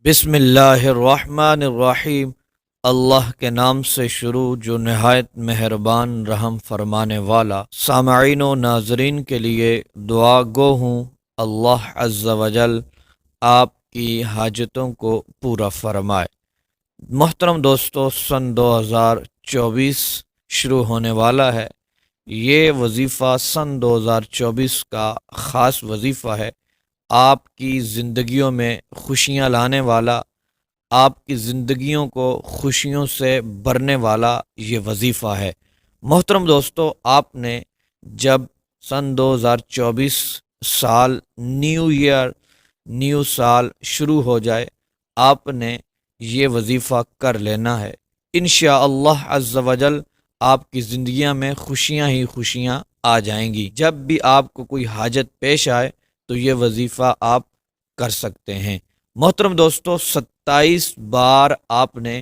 بسم اللہ الرحمن الرحیم۔ اللہ کے نام سے شروع جو نہایت مہربان رحم فرمانے والا۔ سامعین و ناظرین کے لیے دعا گو ہوں اللہ عز و جل آپ کی حاجتوں کو پورا فرمائے۔ محترم دوستو، سن 2024 شروع ہونے والا ہے۔ یہ وظیفہ سن 2024 کا خاص وظیفہ ہے، آپ کی زندگیوں میں خوشیاں لانے والا، آپ کی زندگیوں کو خوشیوں سے بھرنے والا یہ وظیفہ ہے۔ محترم دوستو، آپ نے جب سن 2024 سال نیو ایئر، نیو سال شروع ہو جائے، آپ نے یہ وظیفہ کر لینا ہے۔ انشاءاللہ عز و جل آپ کی زندگیاں میں خوشیاں ہی خوشیاں آ جائیں گی۔ جب بھی آپ کو کوئی حاجت پیش آئے تو یہ وظیفہ آپ کر سکتے ہیں۔ محترم دوستو، 27 بار آپ نے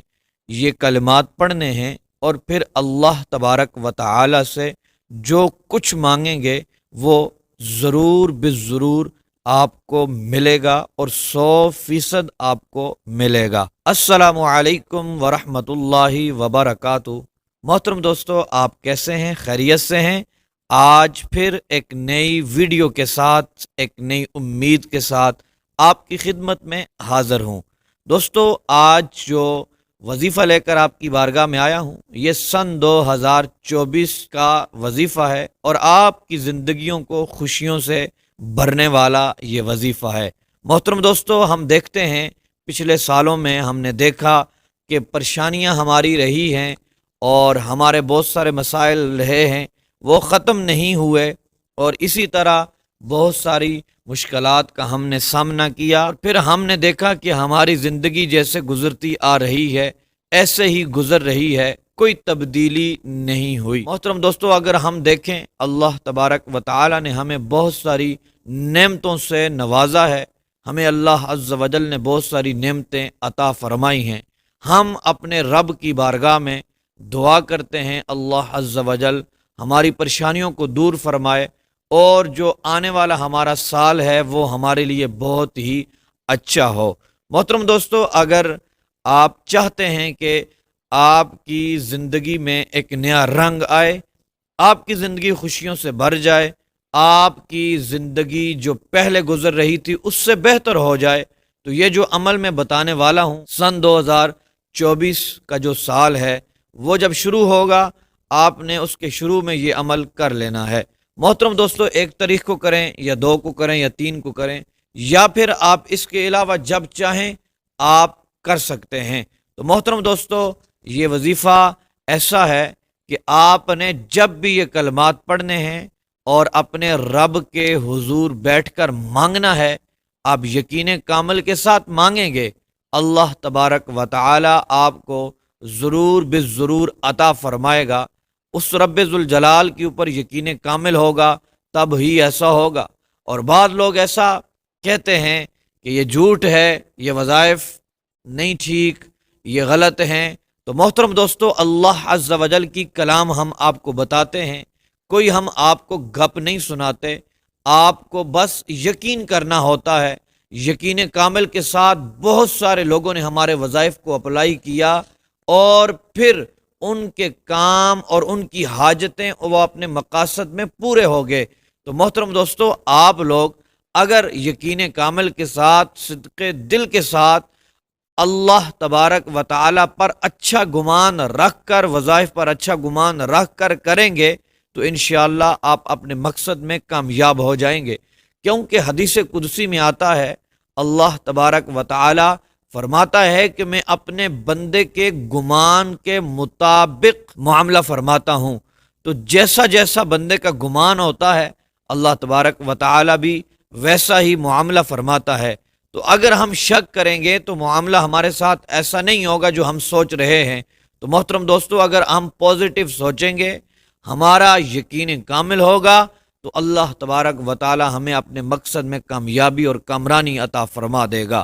یہ کلمات پڑھنے ہیں اور پھر اللہ تبارک و تعالی سے جو کچھ مانگیں گے وہ ضرور بالضرور آپ کو ملے گا اور 100% آپ کو ملے گا۔ السلام علیکم ورحمۃ اللہ وبرکاتہ۔ محترم دوستو، آپ کیسے ہیں؟ خیریت سے ہیں؟ آج پھر ایک نئی ویڈیو کے ساتھ، ایک نئی امید کے ساتھ آپ کی خدمت میں حاضر ہوں۔ دوستو، آج جو وظیفہ لے کر آپ کی بارگاہ میں آیا ہوں، یہ سن 2024 کا وظیفہ ہے اور آپ کی زندگیوں کو خوشیوں سے بھرنے والا یہ وظیفہ ہے۔ محترم دوستو، ہم دیکھتے ہیں پچھلے سالوں میں ہم نے دیکھا کہ پریشانیاں ہماری رہی ہیں اور ہمارے بہت سارے مسائل رہے ہیں، وہ ختم نہیں ہوئے، اور اسی طرح بہت ساری مشکلات کا ہم نے سامنا کیا۔ پھر ہم نے دیکھا کہ ہماری زندگی جیسے گزرتی آ رہی ہے ایسے ہی گزر رہی ہے، کوئی تبدیلی نہیں ہوئی۔ محترم دوستو، اگر ہم دیکھیں، اللہ تبارک و تعالی نے ہمیں بہت ساری نعمتوں سے نوازا ہے، ہمیں اللہ عز و جل نے بہت ساری نعمتیں عطا فرمائی ہیں۔ ہم اپنے رب کی بارگاہ میں دعا کرتے ہیں اللہ عز و جل ہماری پریشانیوں کو دور فرمائے اور جو آنے والا ہمارا سال ہے وہ ہمارے لیے بہت ہی اچھا ہو۔ محترم دوستو، اگر آپ چاہتے ہیں کہ آپ کی زندگی میں ایک نیا رنگ آئے، آپ کی زندگی خوشیوں سے بھر جائے، آپ کی زندگی جو پہلے گزر رہی تھی اس سے بہتر ہو جائے، تو یہ جو عمل میں بتانے والا ہوں، سن 2024 کا جو سال ہے وہ جب شروع ہوگا، آپ نے اس کے شروع میں یہ عمل کر لینا ہے۔ محترم دوستو، 1 تاریخ کو کریں یا 2 کو کریں یا 3 کو کریں، یا پھر آپ اس کے علاوہ جب چاہیں آپ کر سکتے ہیں۔ تو محترم دوستو، یہ وظیفہ ایسا ہے کہ آپ نے جب بھی یہ کلمات پڑھنے ہیں اور اپنے رب کے حضور بیٹھ کر مانگنا ہے، آپ یقین کامل کے ساتھ مانگیں گے، اللہ تبارک و تعالی آپ کو ضرور بالضرور عطا فرمائے گا۔ اس رب ذوالجلال کے اوپر یقین کامل ہوگا، تب ہی ایسا ہوگا۔ اور بعض لوگ ایسا کہتے ہیں کہ یہ جھوٹ ہے، یہ وظائف نہیں ٹھیک، یہ غلط ہیں۔ تو محترم دوستو، اللہ عز و جل کی کلام ہم آپ کو بتاتے ہیں، کوئی ہم آپ کو گپ نہیں سناتے، آپ کو بس یقین کرنا ہوتا ہے۔ یقین کامل کے ساتھ بہت سارے لوگوں نے ہمارے وظائف کو اپلائی کیا اور پھر ان کے کام اور ان کی حاجتیں وہ اپنے مقاصد میں پورے ہو گئے۔ تو محترم دوستو، آپ لوگ اگر یقین کامل کے ساتھ، صدق دل کے ساتھ اللہ تبارک و تعالی پر اچھا گمان رکھ کر، وظائف پر اچھا گمان رکھ کر کریں گے تو انشاءاللہ آپ اپنے مقصد میں کامیاب ہو جائیں گے۔ کیونکہ حدیث قدسی میں آتا ہے، اللہ تبارک و تعالی فرماتا ہے کہ میں اپنے بندے کے گمان کے مطابق معاملہ فرماتا ہوں۔ تو جیسا جیسا بندے کا گمان ہوتا ہے، اللہ تبارک و تعالی بھی ویسا ہی معاملہ فرماتا ہے۔ تو اگر ہم شک کریں گے تو معاملہ ہمارے ساتھ ایسا نہیں ہوگا جو ہم سوچ رہے ہیں۔ تو محترم دوستو، اگر ہم پازیٹیو سوچیں گے، ہمارا یقین کامل ہوگا، تو اللہ تبارک و تعالی ہمیں اپنے مقصد میں کامیابی اور کامرانی عطا فرما دے گا۔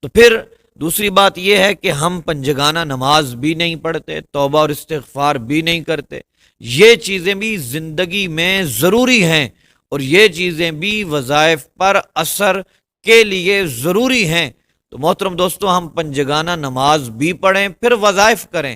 تو پھر دوسری بات یہ ہے کہ ہم پنجگانہ نماز بھی نہیں پڑھتے، توبہ اور استغفار بھی نہیں کرتے۔ یہ چیزیں بھی زندگی میں ضروری ہیں اور یہ چیزیں بھی وظائف پر اثر کے لیے ضروری ہیں۔ تو محترم دوستو، ہم پنجگانہ نماز بھی پڑھیں، پھر وظائف کریں،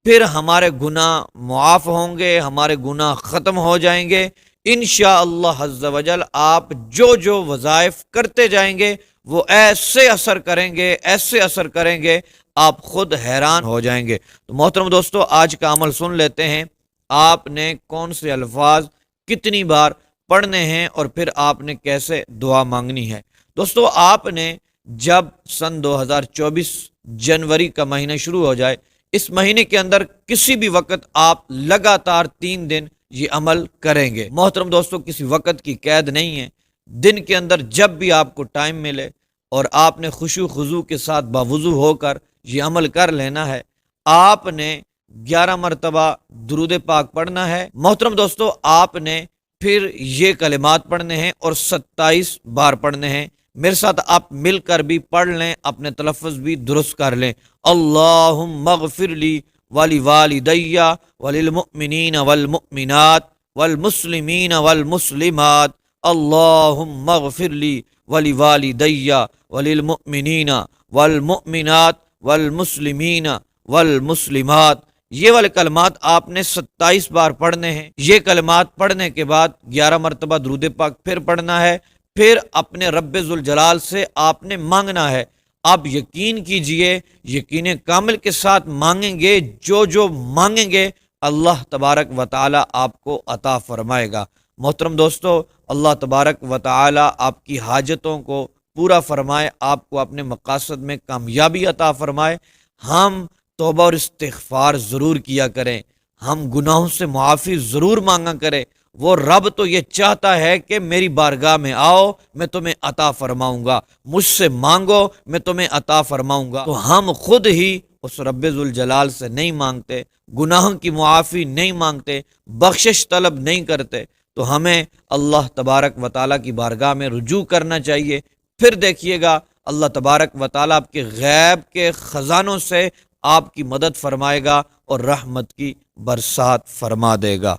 پھر ہمارے گناہ معاف ہوں گے، ہمارے گناہ ختم ہو جائیں گے انشاءاللہ عز و جل۔ آپ جو جو وظائف کرتے جائیں گے وہ ایسے اثر کریں گے، ایسے اثر کریں گے، آپ خود حیران ہو جائیں گے۔ تو محترم دوستو، آج کا عمل سن لیتے ہیں۔ آپ نے کون سے الفاظ کتنی بار پڑھنے ہیں اور پھر آپ نے کیسے دعا مانگنی ہے۔ دوستو، آپ نے جب سن 2024 جنوری کا مہینہ شروع ہو جائے، اس مہینے کے اندر کسی بھی وقت آپ لگاتار 3 دن یہ عمل کریں گے۔ محترم دوستو، کسی وقت کی قید نہیں ہے، دن کے اندر جب بھی آپ کو ٹائم ملے اور آپ نے خشوع خضوع کے ساتھ باوضو ہو کر یہ عمل کر لینا ہے۔ آپ نے 11 مرتبہ درود پاک پڑھنا ہے۔ محترم دوستو، آپ نے پھر یہ کلمات پڑھنے ہیں اور 27 بار پڑھنے ہیں۔ میرے ساتھ آپ مل کر بھی پڑھ لیں، اپنے تلفظ بھی درست کر لیں۔ اللہم اغفر لی ولی والدی وللمؤمنین والمؤمنات والمسلمین والمسلمات، اللہم اغفر لی ولی والدی وللمؤمنین والمؤمنات والمسلمین والمسلمات۔ یہ والے کلمات آپ نے 27 بار پڑھنے ہیں۔ یہ کلمات پڑھنے کے بعد 11 مرتبہ درود پاک پھر پڑھنا ہے، پھر اپنے رب ذوالجلال سے آپ نے مانگنا ہے۔ آپ یقین کیجئے، یقین کامل کے ساتھ مانگیں گے، جو جو مانگیں گے اللہ تبارک و تعالی آپ کو عطا فرمائے گا۔ محترم دوستو، اللہ تبارک و تعالی آپ کی حاجتوں کو پورا فرمائے، آپ کو اپنے مقاصد میں کامیابی عطا فرمائے۔ ہم توبہ اور استغفار ضرور کیا کریں، ہم گناہوں سے معافی ضرور مانگا کریں۔ وہ رب تو یہ چاہتا ہے کہ میری بارگاہ میں آؤ، میں تمہیں عطا فرماؤں گا، مجھ سے مانگو، میں تمہیں عطا فرماؤں گا۔ تو ہم خود ہی اس رب ذوالجلال سے نہیں مانگتے، گناہوں کی معافی نہیں مانگتے، بخشش طلب نہیں کرتے، تو ہمیں اللہ تبارک و تعالیٰ کی بارگاہ میں رجوع کرنا چاہیے۔ پھر دیکھیے گا اللہ تبارک و تعالیٰ آپ کے غیب کے خزانوں سے آپ کی مدد فرمائے گا اور رحمت کی برسات فرما دے گا۔